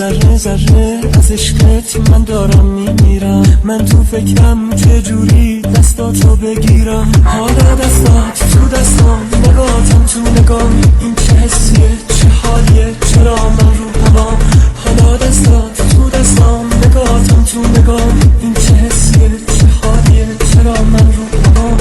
ذره ذره از عشقت من دارم میمیرم. من تو فکرم چجوری دستاتو بگیرم. حالا دستات تو دستام، نگاهتم تو نگام. این چه حسیه، چه حالیه، چرا من رو هوام. حالا دستات تو دستام، نگاهتم تو نگام. این چه حسیه، چه حالیه، چرا من رو هوام.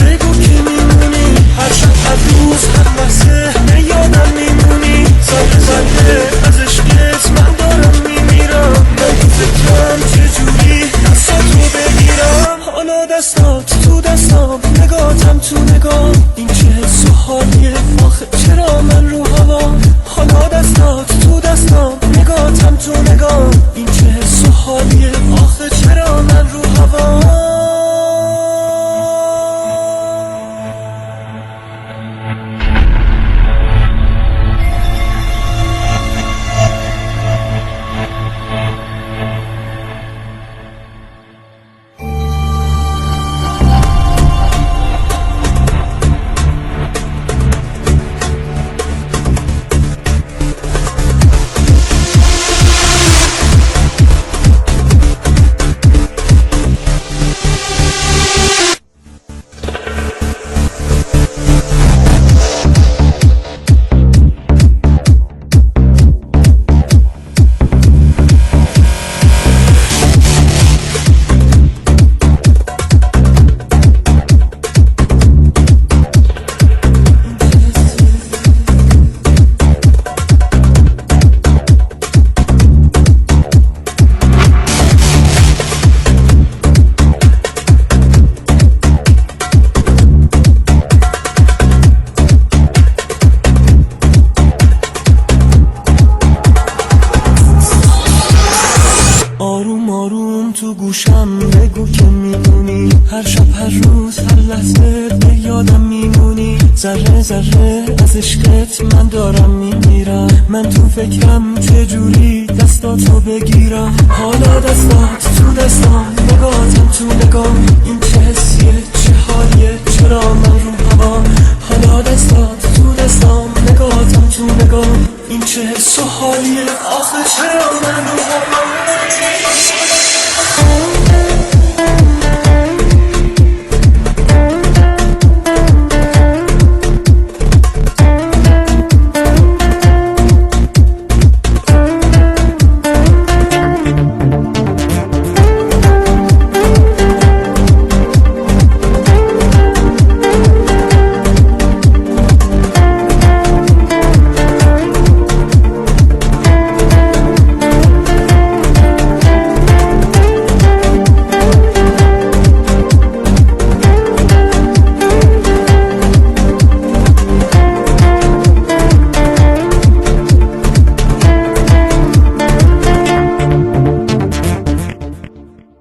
بگو که میمونی، هر شب هر روز هر لحظه یادم میمونی. ذره ذره از عشقت من دارم میمیرم. من تو فکرم چجوری دستاتو بگیرم. حالا دستات تو دستام، نگاهتم تو نگاه. این چه حس و حالیه، آخه چرا من رو هوام. حالا دستات تو دستام، نگاهتم تو نگاه. این چه حس و حالیه، آخه چرا من رو هوام. آروم آروم تو گوشم بگو که میمونی. هر شب هر روز هر لحظه به یادم میمونی. ذره ذره از عشقت من دارم میمیرم. من تو فکرم چجوری دستاتو بگیرم. حالا دستات تو دستام، نگاهتم تو نگام. این چه حسیه، چه حالیه، چرا من رو هوام. حالا دستات تو دستام، نگاهتم تو نگام. این چه حس و حالیه، آخه چرا من رو هوام.